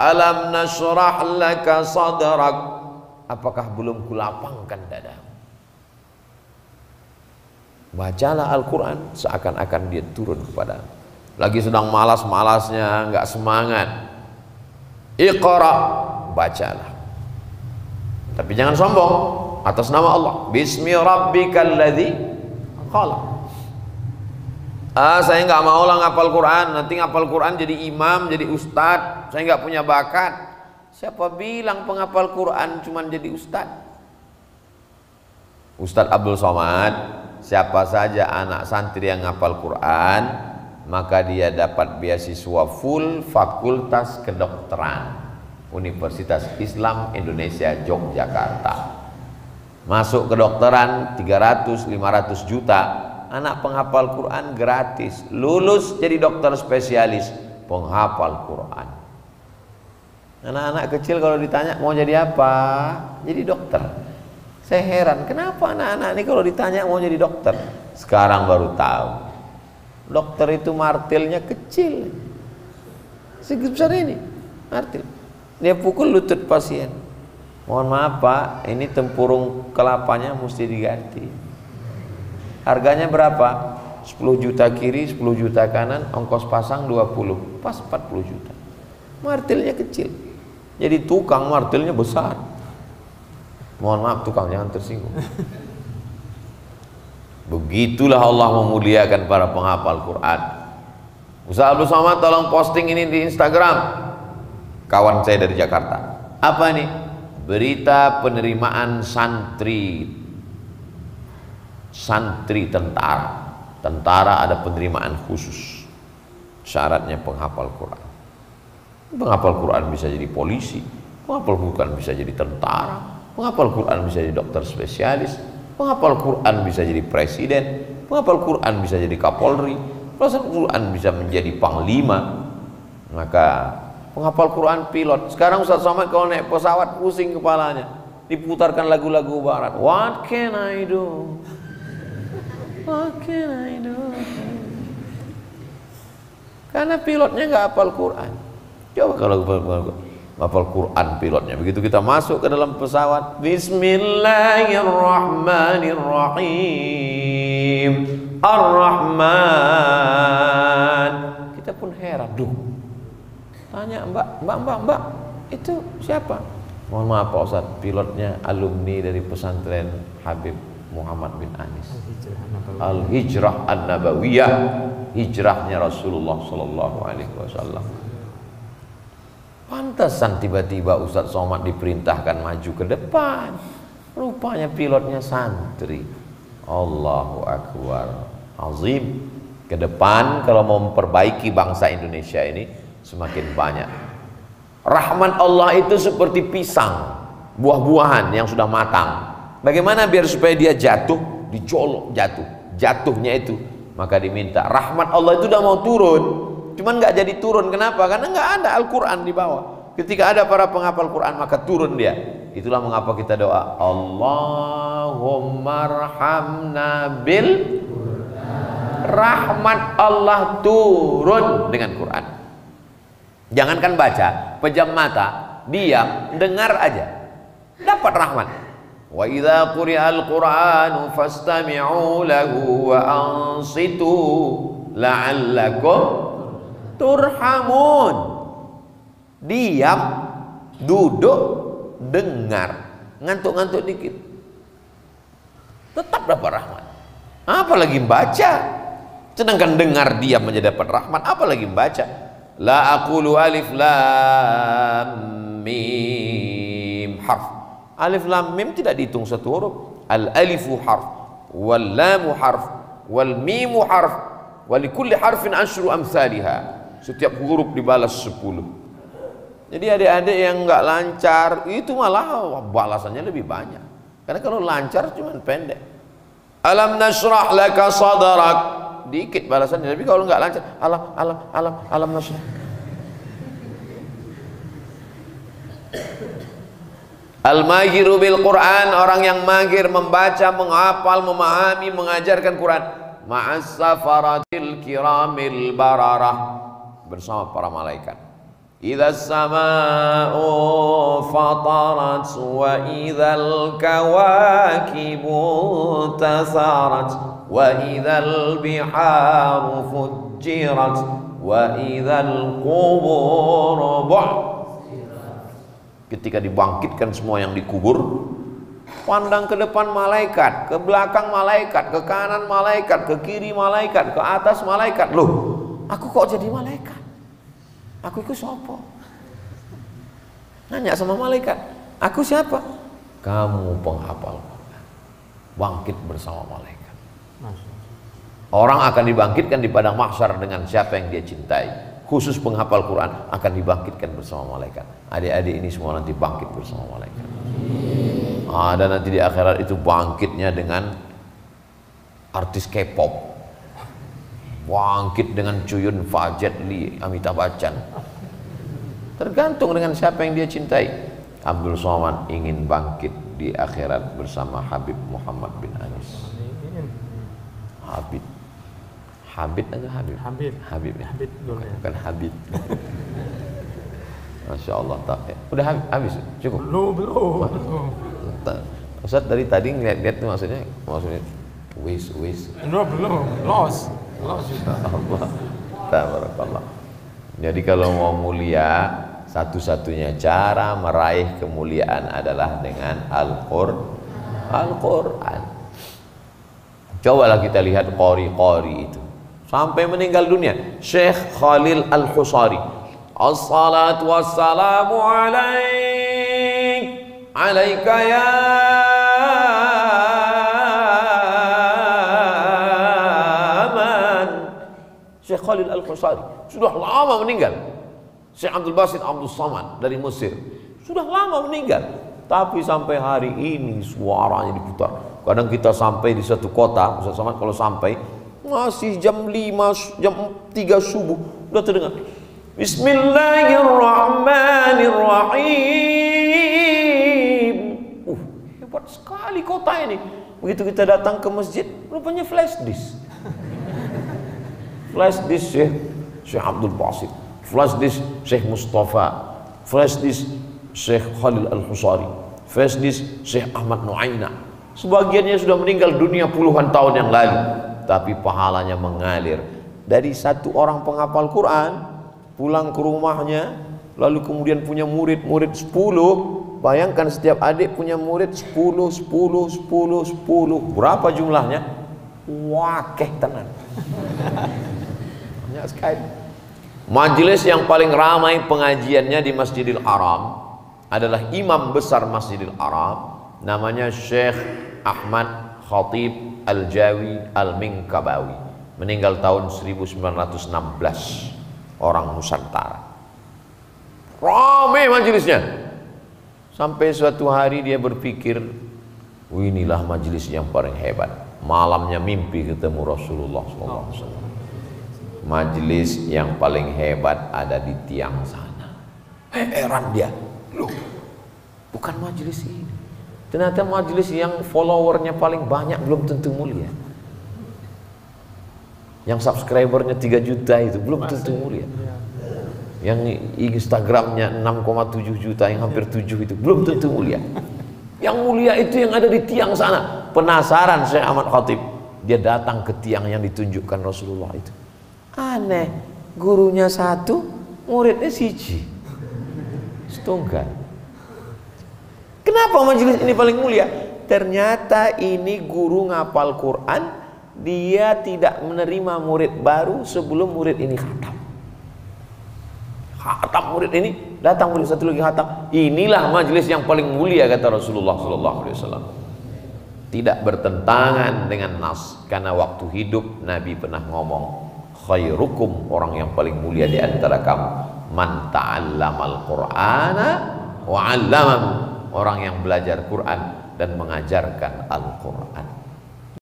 Alam nashrah laka sadrak, apakah belum kulapangkan dadamu? Bacalah Al-Quran seakan-akan dia turun kepada. Lagi sedang malas-malasnya, nggak semangat, Iqra, bacalah. Tapi jangan sombong, atas nama Allah. Bismi rabbikal ladzi khalaq. Saya nggak mau lah ngapal Quran, nanti ngapal Quran jadi imam, jadi ustad. Saya nggak punya bakat. Siapa bilang penghafal Quran cuma jadi ustad? Ustadz Abdul Somad, siapa saja anak santri yang ngapal Quran, maka dia dapat beasiswa full fakultas kedokteran Universitas Islam Indonesia Yogyakarta. Masuk kedokteran 300-500 juta, anak penghafal Quran gratis, lulus jadi dokter spesialis penghafal Quran. Anak-anak kecil kalau ditanya mau jadi apa, jadi dokter. Saya heran, kenapa anak-anak ini kalau ditanya mau jadi dokter, sekarang baru tahu dokter itu martilnya kecil, sebesar ini martil, dia pukul lutut pasien. Mohon maaf Pak, ini tempurung kelapanya mesti diganti. Harganya berapa? 10 juta kiri, 10 juta kanan, ongkos pasang 20, pas 40 juta. Martilnya kecil, jadi tukang martilnya besar. Mohon maaf tukang, jangan tersinggung. Begitulah Allah memuliakan para penghafal Quran. Ustaz Abdul Somad tolong posting ini di Instagram, kawan saya dari Jakarta. Apa ini? Berita penerimaan santri tentara ada penerimaan khusus, syaratnya penghafal Quran. Penghafal Quran bisa jadi polisi, penghafal Quran bisa jadi tentara, penghafal Quran bisa jadi dokter spesialis, penghafal Quran bisa jadi presiden, penghafal Quran bisa jadi kapolri, penghafal Quran bisa menjadi panglima. Maka penghafal Quran pilot. Sekarang Ustaz Somad kalau naik pesawat pusing kepalanya, diputarkan lagu-lagu barat. What can I do? What can I do? Karena pilotnya nggak hafal Quran. Coba kalau hafal Quran pilotnya, begitu kita masuk ke dalam pesawat, Bismillahirrahmanirrahim, Ar-Rahman, kita pun heran. Duh, tanya mbak, itu siapa? Mohon maaf Pak Ustaz, pilotnya alumni dari pesantren Habib Muhammad bin Anis, Al-Hijrah An-Nabawiyah, hijrahnya Rasulullah Sallallahu Alaihi Wasallam. Pantesan tiba-tiba Ustaz Somad diperintahkan maju ke depan, rupanya pilotnya santri. Allahu Akbar, azim. Ke depan kalau mau memperbaiki bangsa Indonesia ini semakin banyak. Rahmat Allah itu seperti pisang, buah-buahan yang sudah matang. Bagaimana biar supaya dia jatuh, dicolok jatuhnya itu, maka diminta rahmat Allah itu udah mau turun, cuman nggak jadi turun. Kenapa? Karena nggak ada Al-Quran di bawah. Ketika ada para penghafal Quran maka turun dia. Itulah mengapa kita doa Allahumma arhamna bil rahmat Allah turun dengan Quran. Jangankan baca, pejam mata, diam, dengar aja, dapat rahmat. Wa idza quri'al Qur'anu fastami'u lahu wa ansitu la'allakum turhamun. Diam, duduk, dengar, ngantuk-ngantuk dikit, tetap dapat rahmat. Apalagi baca, sedangkan dengar diam menjadi dapat rahmat, apalagi baca. La aqulu alif lam mim harf. Alif lam mim tidak dihitung satu huruf. Al alifu harf, wal lamu harf, wal mimu harf, wa likulli harfin asyru amsalha. Setiap huruf dibalas 10. Jadi adik-adik yang nggak lancar itu malah balasannya lebih banyak. Karena kalau lancar cuma pendek. Alam nashrah laka sadrak, dikit balasannya. Tapi kalau nggak lancar, alam nashrah. Al-mahiru bil Quran, orang yang mahir membaca, menghafal, memahami, mengajarkan Quran. Ma'as safaratil kiramil bararah, bersama para malaikat idza as-samaa'u fatarat wa idzal kawakibu tasarat wa idzal biharu fujjirat wa idzal qubur ketika dibangkitkan semua yang dikubur, pandang ke depan malaikat, ke belakang malaikat, ke kanan malaikat, ke kiri malaikat, ke atas malaikat. Loh, aku kok jadi malaikat? Aku itu siapa? Nanya sama malaikat, aku siapa? Kamu penghafal Quran. Bangkit bersama malaikat. Orang akan dibangkitkan di padang mahsyar dengan siapa yang dia cintai. Khusus penghafal Quran akan dibangkitkan bersama malaikat. Adik-adik ini semua nanti bangkit bersama malaikat. Dan nanti di akhirat itu bangkitnya dengan artis K-pop, bangkit dengan Cuyun, Jet Li, Amitabh Bachchan. Tergantung dengan siapa yang dia cintai. Abdul Somad ingin bangkit di akhirat bersama Habib Muhammad bin Anis. Habib atau Habib? Habib ya? Bukan Habib. Masya Allah, tak ya. Udah habis? Cukup? Belum. Ustaz dari tadi ngeliat-liat tuh maksudnya wis. Belum. Los Allah. Tabarakallah. Jadi kalau mau mulia, satu-satunya cara meraih kemuliaan adalah dengan Al-Quran. Cobalah kita lihat qori-qori itu sampai meninggal dunia. Syekh Khalil Al-Husari, as-salatu wassalamu alaika ya man. Syekh Khalil Al-Husari sudah lama meninggal. Syekh Abdul Basit Abdul Samad dari Mesir sudah lama meninggal, tapi sampai hari ini suaranya diputar. Kadang kita sampai di suatu kota, Ustaz Samad kalau sampai masih jam 5, jam 3 subuh udah terdengar Bismillahirrahmanirrahim. Hebat sekali kota ini. Begitu kita datang ke masjid, rupanya flash disk. Flash disk Syekh Abdul Basit, flash disk Syekh Mustafa, flash disk Syekh Khalil Al-Husari, flash disk Syekh Ahmad Nuaina. Sebagiannya sudah meninggal dunia puluhan tahun yang lalu, tapi pahalanya mengalir dari satu orang penghafal Quran pulang ke rumahnya, lalu kemudian punya murid 10. Bayangkan setiap adik punya murid 10. Berapa jumlahnya? Wakeh tenan. Banyak sekali. Majelis yang paling ramai pengajiannya di Masjidil Haram adalah imam besar Masjidil Haram, namanya Syekh Ahmad Khatib Al-Jawi Al-Minkabawi, meninggal tahun 1916, orang Nusantara. Ramai majelisnya. Sampai suatu hari dia berpikir, inilah majelis yang paling hebat. Malamnya mimpi ketemu Rasulullah SAW. Majelis yang paling hebat ada di tiang sana. Heran dia, loh, bukan majelis ini. Ternyata majelis yang followernya paling banyak belum tentu mulia. Yang subscribernya 3 juta itu belum tentu mulia. Yang Instagramnya 6,7 juta, yang hampir 7 itu belum tentu mulia. Yang mulia itu yang ada di tiang sana. Penasaran Syekh Ahmad Khatib, dia datang ke tiang yang ditunjukkan Rasulullah itu. Aneh, gurunya 1, muridnya 1. Setunggal. Kenapa majelis ini paling mulia? Ternyata ini guru ngapal Quran, dia tidak menerima murid baru sebelum murid ini khatam. Khatam murid ini, datang murid satu lagi khatam. Inilah majelis yang paling mulia, kata Rasulullah SAW. Tidak bertentangan dengan nas, karena waktu hidup Nabi pernah ngomong, khairukum, orang yang paling mulia di antara kamu, man ta'allamal Qur'ana wa 'allamahu, orang yang belajar Quran dan mengajarkan Al-Quran.